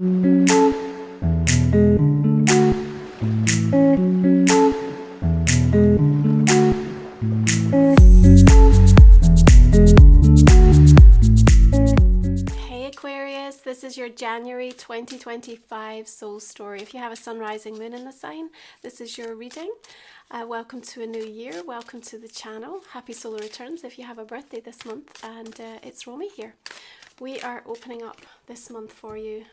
Hey Aquarius, this is your January 2025 soul story. If you have a sun, rising, moon in the sign, this is your reading. Welcome to a new year. Welcome to the channel. Happy solar returns if you have a birthday this month. And it's Romy here. We are opening up this month for you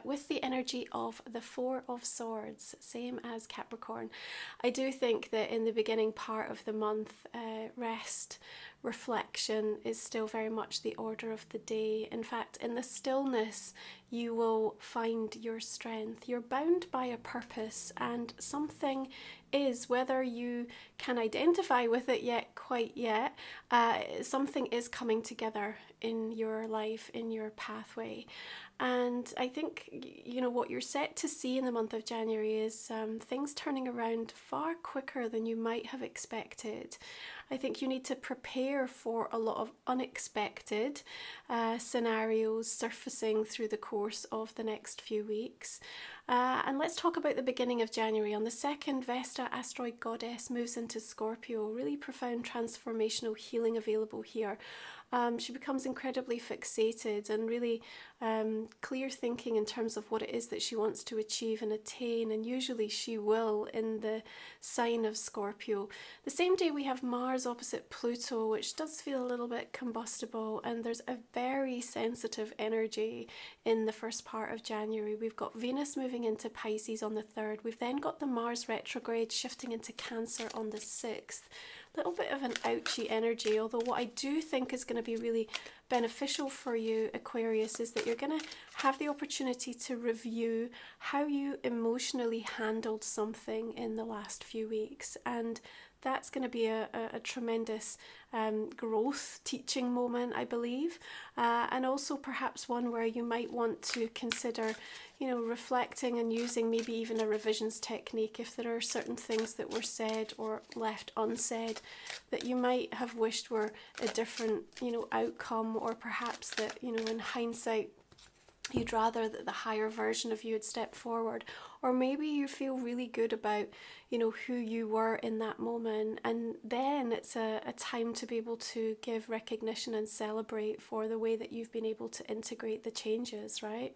with the energy of the Four of Swords, same as Capricorn. I do think that in the beginning part of the month, rest, reflection is still very much the order of the day. In fact, in the stillness, you will find your strength. You're bound by a purpose, and something is, whether you can identify with it quite yet, something is coming together in your life, in your pathway. And I think, you know, what you're set to see in the month of January is things turning around far quicker than you might have expected. I think you need to prepare for a lot of unexpected scenarios surfacing through the course of the next few weeks. And let's talk about the beginning of January. On the 2nd, Vesta, asteroid goddess, moves into Scorpio. Really profound transformational healing available here. She becomes incredibly fixated and really clear thinking in terms of what it is that she wants to achieve and attain, and usually she will in the sign of Scorpio. The same day we have Mars opposite Pluto, which does feel a little bit combustible, and there's a very sensitive energy in the first part of January. We've got Venus moving into Pisces on the 3rd. We've then got the Mars retrograde shifting into Cancer on the 6th. Little bit of an ouchy energy, although what I do think is going to be really beneficial for you, Aquarius, is that you're going to have the opportunity to review how you emotionally handled something in the last few weeks, and that's going to be a tremendous growth teaching moment, I believe, and also perhaps one where you might want to consider, you know, reflecting and using maybe even a revisions technique if there are certain things that were said or left unsaid that you might have wished were a different, you know, outcome, or perhaps that, you know, in hindsight you'd rather that the higher version of you had stepped forward, or maybe you feel really good about, you know, who you were in that moment, and then it's a time to be able to give recognition and celebrate for the way that you've been able to integrate the changes, right?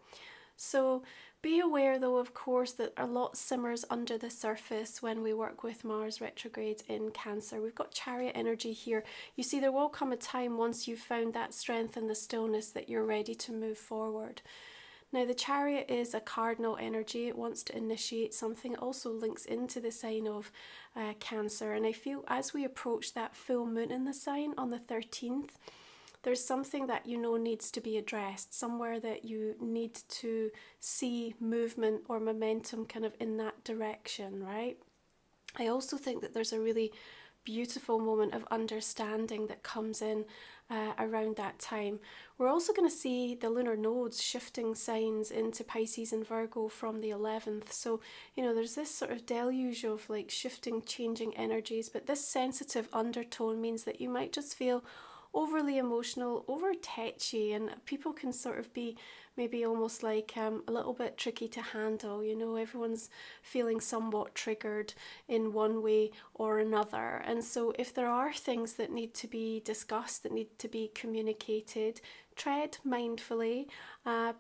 So be aware though, of course, that a lot simmers under the surface when we work with Mars retrograde in Cancer. We've got Chariot energy here. You see, there will come a time once you've found that strength and the stillness that you're ready to move forward. Now, the Chariot is a cardinal energy. It wants to initiate something. It also links into the sign of Cancer. And I feel as we approach that full moon in the sign on the 13th, there's something that you know needs to be addressed, somewhere that you need to see movement or momentum kind of in that direction, right? I also think that there's a really beautiful moment of understanding that comes in around that time. We're also going to see the lunar nodes shifting signs into Pisces and Virgo from the 11th. So, you know, there's this sort of deluge of like shifting, changing energies, but this sensitive undertone means that you might just feel overly emotional, over touchy, and people can sort of be maybe almost like a little bit tricky to handle. You know, everyone's feeling somewhat triggered in one way or another, and so if there are things that need to be discussed, that need to be communicated, tread mindfully,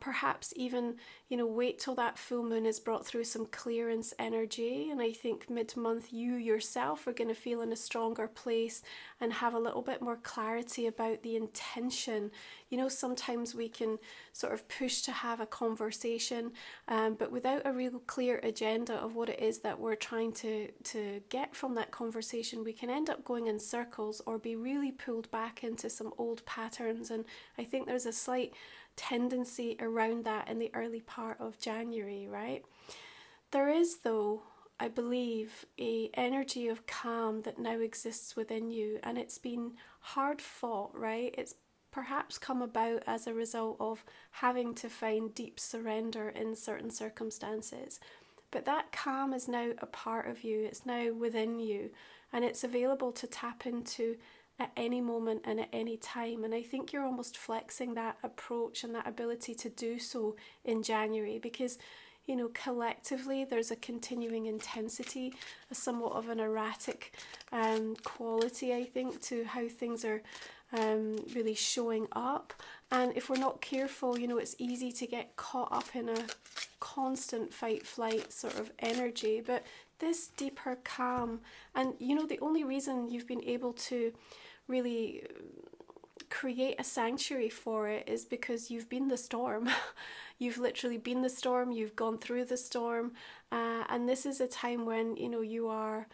perhaps even, you know, wait till that full moon is brought through some clearance energy, and I think mid-month you yourself are going to feel in a stronger place and have a little bit more clarity about the intention. You know, sometimes we can sort of push to have a conversation, but without a real clear agenda of what it is that we're trying to get from that conversation, we can end up going in circles or be really pulled back into some old patterns. And I think there's a slight tendency around that in the early part of January, right? There is, though, I believe, a energy of calm that now exists within you, and it's been hard fought, right? It's perhaps come about as a result of having to find deep surrender in certain circumstances. But that calm is now a part of you, it's now within you, and it's available to tap into at any moment and at any time. And I think you're almost flexing that approach and that ability to do so in January, because collectively there's a continuing intensity, a somewhat of an erratic quality, I think, to how things are really showing up. And if we're not careful, it's easy to get caught up in a constant fight flight sort of energy. But this deeper calm, and the only reason you've been able to really create a sanctuary for it is because you've been the storm. You've literally been the storm, you've gone through the storm, and this is a time when you are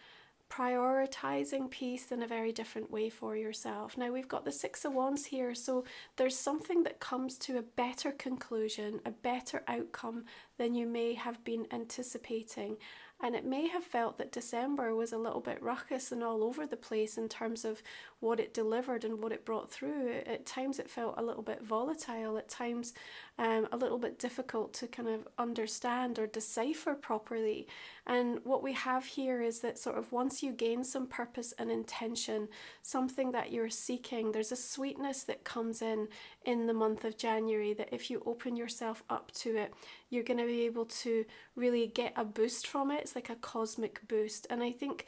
prioritizing peace in a very different way for yourself. Now we've got the Six of Wands here, so there's something that comes to a better conclusion, a better outcome than you may have been anticipating. And it may have felt that December was a little bit ruckus and all over the place in terms of what it delivered and what it brought through. At times it felt a little bit volatile, at times a little bit difficult to kind of understand or decipher properly. And what we have here is that sort of once you gain some purpose and intention, something that you're seeking, there's a sweetness that comes in the month of January that if you open yourself up to it, you're going to be able to really get a boost from it. It's like a cosmic boost. And I think,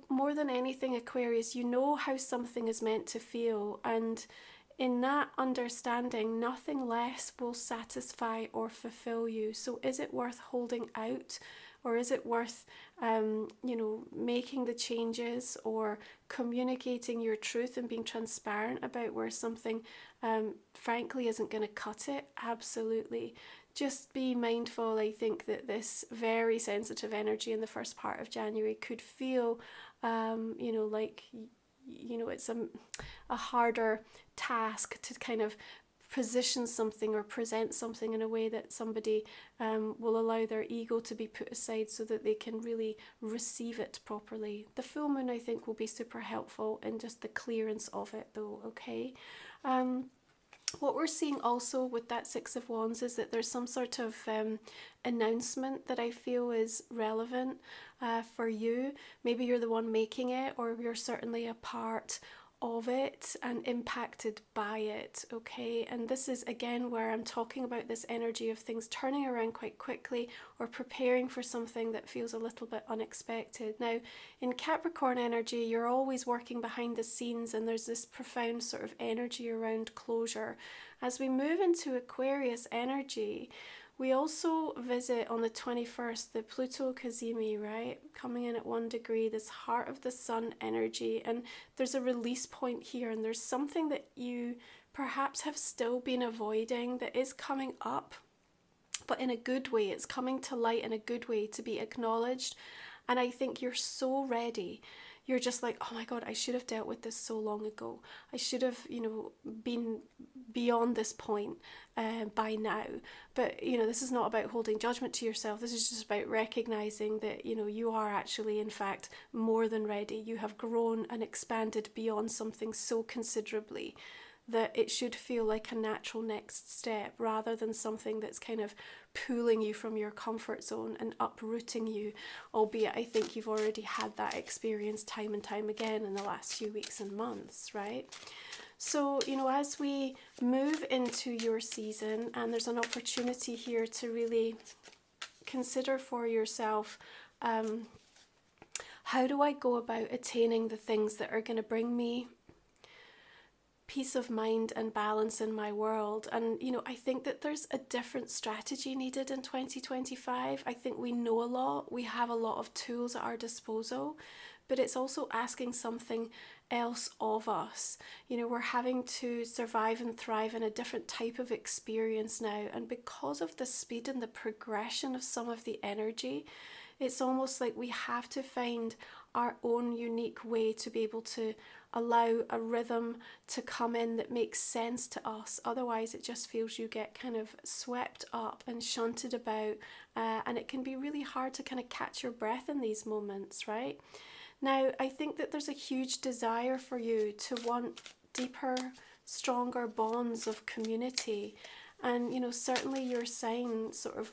more than anything, Aquarius, how something is meant to feel. And in that understanding, nothing less will satisfy or fulfill you. So is it worth holding out? Or is it worth, making the changes or communicating your truth and being transparent about where something, frankly, isn't going to cut it? Absolutely. Just be mindful, I think, that this very sensitive energy in the first part of January could feel, like, it's a harder task to kind of position something or present something in a way that somebody will allow their ego to be put aside so that they can really receive it properly. The full moon, I think, will be super helpful in just the clearance of it though, okay? What we're seeing also with that Six of Wands is that there's some sort of announcement that I feel is relevant for you. Maybe you're the one making it, or you're certainly a part of it and impacted by it, okay? And this is again where I'm talking about this energy of things turning around quite quickly or preparing for something that feels a little bit unexpected. Now in Capricorn energy, you're always working behind the scenes, and there's this profound sort of energy around closure. As we move into Aquarius energy, we also visit on the 21st the Pluto Cazimi, right? Coming in at 1 degree, this heart of the sun energy. And there's a release point here, and there's something that you perhaps have still been avoiding that is coming up, but in a good way. It's coming to light in a good way to be acknowledged. And I think you're so ready. You're just like, oh my God, I should have dealt with this so long ago. I should have, been beyond this point by now. But, this is not about holding judgment to yourself. This is just about recognizing that, you are actually, in fact, more than ready. You have grown and expanded beyond something so considerably that it should feel like a natural next step rather than something that's kind of pulling you from your comfort zone and uprooting you, albeit I think you've already had that experience time and time again in the last few weeks and months, right? So, as we move into your season, and there's an opportunity here to really consider for yourself, how do I go about attaining the things that are going to bring me peace of mind and balance in my world? And I think that there's a different strategy needed in 2025. I think we know a lot, we have a lot of tools at our disposal, but it's also asking something else of us. We're having to survive and thrive in a different type of experience now, and because of the speed and the progression of some of the energy, it's almost like we have to find our own unique way to be able to allow a rhythm to come in that makes sense to us. Otherwise it just feels you get kind of swept up and shunted about, and it can be really hard to kind of catch your breath in these moments, right? Now I think that there's a huge desire for you to want deeper, stronger bonds of community. And certainly your sign sort of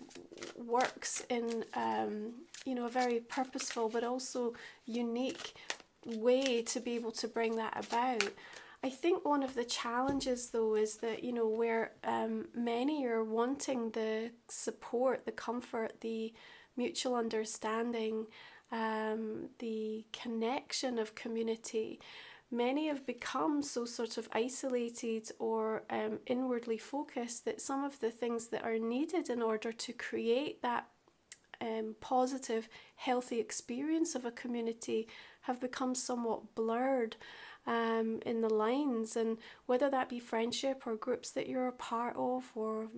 works in a very purposeful but also unique way to be able to bring that about. I think one of the challenges, though, is that, where many are wanting the support, the comfort, the mutual understanding, the connection of community, many have become so sort of isolated or inwardly focused that some of the things that are needed in order to create that positive, healthy experience of a community have become somewhat blurred in the lines, and whether that be friendship or groups that you're a part of, or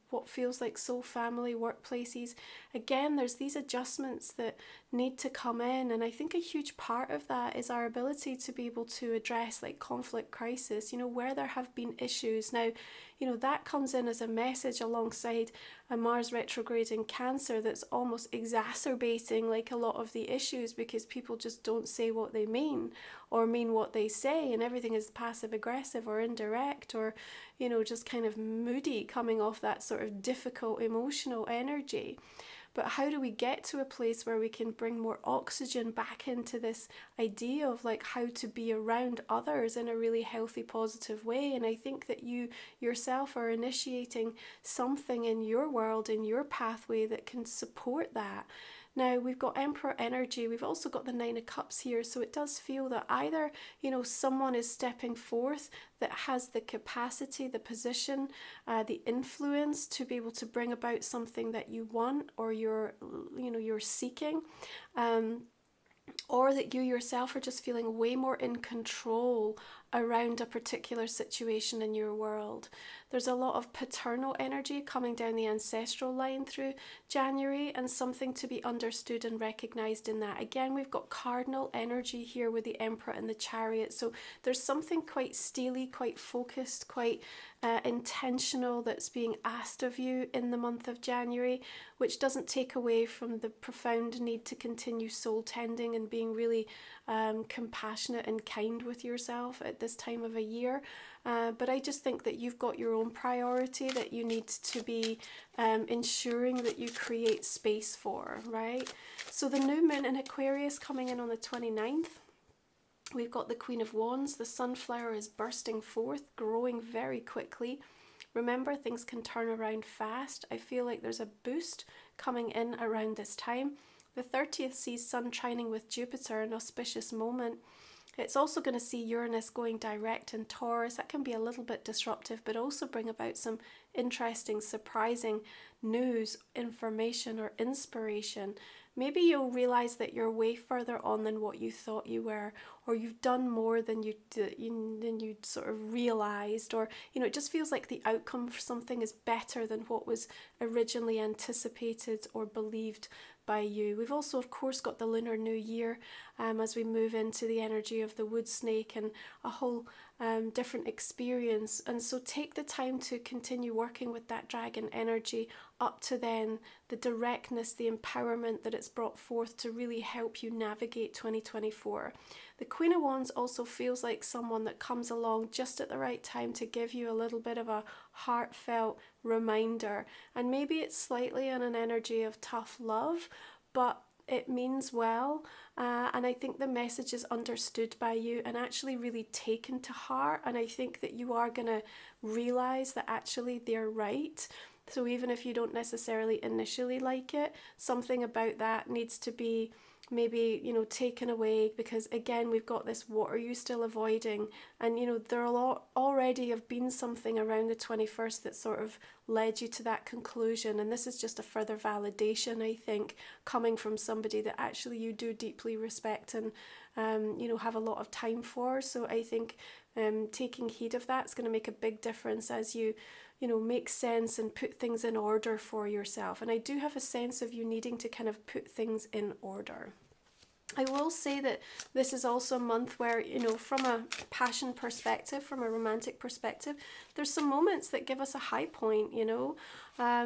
what feels like soul family workplaces, again there's these adjustments that need to come in. And I think a huge part of that is our ability to be able to address like conflict crisis, where there have been issues. Now, that comes in as a message alongside a Mars retrograde in Cancer that's almost exacerbating like a lot of the issues, because people just don't say what they mean or mean what they say, and everything is passive aggressive or indirect, or just kind of moody, coming off that sort of difficult emotional energy. But how do we get to a place where we can bring more oxygen back into this idea of like how to be around others in a really healthy, positive way? And I think that you yourself are initiating something in your world, in your pathway, that can support that. Now, we've got Emperor energy, we've also got the Nine of Cups here, so it does feel that either, someone is stepping forth that has the capacity, the position, the influence to be able to bring about something that you want or you're seeking, or that you yourself are just feeling way more in control around a particular situation in your world. There's a lot of paternal energy coming down the ancestral line through January, and something to be understood and recognized in that. Again, we've got cardinal energy here with the Emperor and the Chariot, so there's something quite steely, quite focused, quite intentional that's being asked of you in the month of January, which doesn't take away from the profound need to continue soul tending and being really compassionate and kind with yourself at this time of a year. But I just think that you've got your own priority that you need to be ensuring that you create space for, right? So the new moon in Aquarius coming in on the 29th. We've got the Queen of Wands. The sunflower is bursting forth, growing very quickly. Remember, things can turn around fast. I feel like there's a boost coming in around this time. The 30th sees Sun trining with Jupiter, an auspicious moment. It's also going to see Uranus going direct in Taurus. That can be a little bit disruptive, but also bring about some interesting, surprising news, information, or inspiration. Maybe you'll realize that you're way further on than what you thought you were, or you've done more than you sort of realized, or it just feels like the outcome for something is better than what was originally anticipated or believed by you. We've also, of course, got the Lunar New Year as we move into the energy of the wood snake and a whole different experience. And so take the time to continue working with that dragon energy up to then, the directness, the empowerment that it's brought forth to really help you navigate 2024. The Queen of Wands also feels like someone that comes along just at the right time to give you a little bit of a heartfelt reminder. And maybe it's slightly in an energy of tough love, but it means well, and I think the message is understood by you and actually really taken to heart. And I think that you are going to realize that actually they're right. So even if you don't necessarily initially like it, something about that needs to be maybe taken away, because again we've got this, what are you still avoiding? And there'll already have been something around the 21st that sort of led you to that conclusion, and this is just a further validation, I think, coming from somebody that actually you do deeply respect and have a lot of time for. So I think taking heed of that's going to make a big difference as you make sense and put things in order for yourself. And I do have a sense of you needing to kind of put things in order. I will say that this is also a month where, from a passion perspective, from a romantic perspective, there's some moments that give us a high point,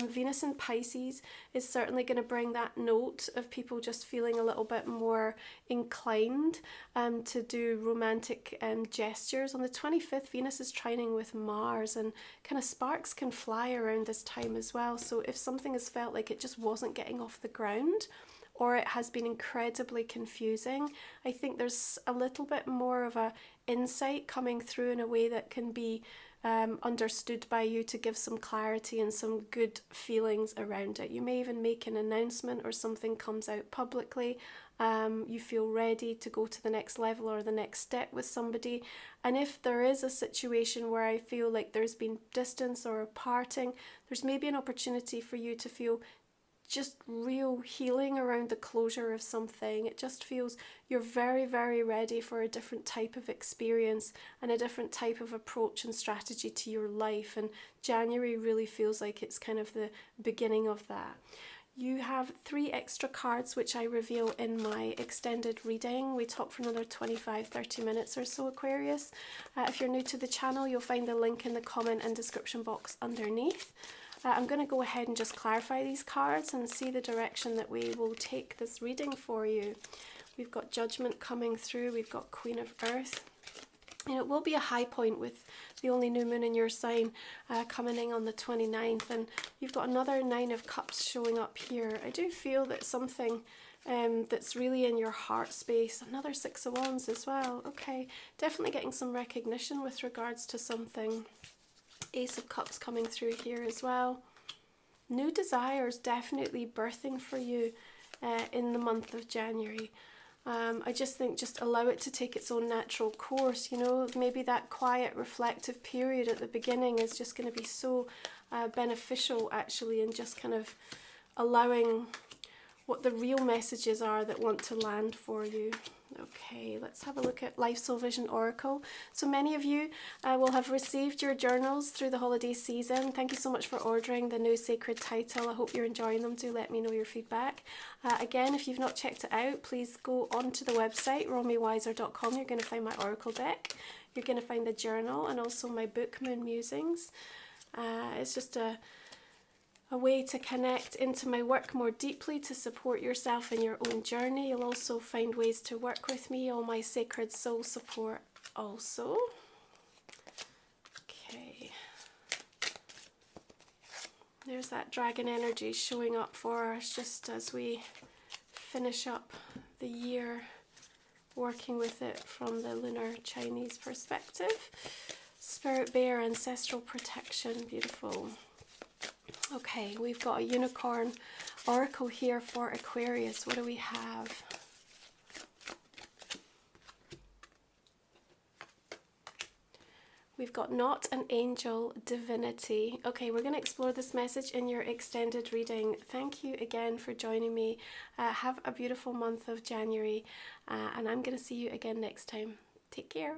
Venus in Pisces is certainly going to bring that note of people just feeling a little bit more inclined to do romantic gestures. On the 25th, Venus is trining with Mars, and kind of sparks can fly around this time as well. So if something has felt like it just wasn't getting off the ground, or it has been incredibly confusing. I think there's a little bit more of a insight coming through in a way that can be understood by you to give some clarity and some good feelings around it. You may even make an announcement or something comes out publicly. You feel ready to go to the next level or the next step with somebody. And if there is a situation where I feel like there's been distance or a parting, there's maybe an opportunity for you to feel just real healing around the closure of something. It just feels you're very, very ready for a different type of experience and a different type of approach and strategy to your life. And January really feels like it's kind of the beginning of that. You have 3 extra cards which I reveal in my extended reading. We talk for another 25-30 minutes or so, Aquarius. If you're new to the channel, you'll find the link in the comment and description box underneath. I'm going to go ahead and just clarify these cards and see the direction that we will take this reading for you. We've got Judgment coming through, we've got Queen of Earth. And it will be a high point with the only new moon in your sign coming in on the 29th. And you've got another 9 of Cups showing up here. I do feel that something that's really in your heart space. Another 6 of Wands as well. Okay, definitely getting some recognition with regards to something. Ace of Cups coming through here as well. New desires definitely birthing for you in the month of January. I just think just allow it to take its own natural course, you know. Maybe that quiet reflective period at the beginning is just going to be so beneficial actually, and just kind of allowing what the real messages are that want to land for you. Okay, let's have a look at Life Soul Vision Oracle. So many of you will have received your journals through the holiday season. Thank you so much for ordering the new sacred title. I hope you're enjoying them. Do let me know your feedback. Again, if you've not checked it out, please go onto the website, romywiser.com. You're going to find my oracle deck. You're going to find the journal and also my book, Musings. It's just a way to connect into my work more deeply, to support yourself in your own journey. You'll also find ways to work with me, all my sacred soul support also. Okay. There's that dragon energy showing up for us just as we finish up the year working with it from the lunar Chinese perspective. Spirit bear, ancestral protection, beautiful. Okay, we've got a unicorn oracle here for Aquarius. What do we have? We've got not an angel, divinity. Okay, we're going to explore this message in your extended reading. Thank you again for joining me. Have a beautiful month of January, and I'm going to see you again next time. Take care.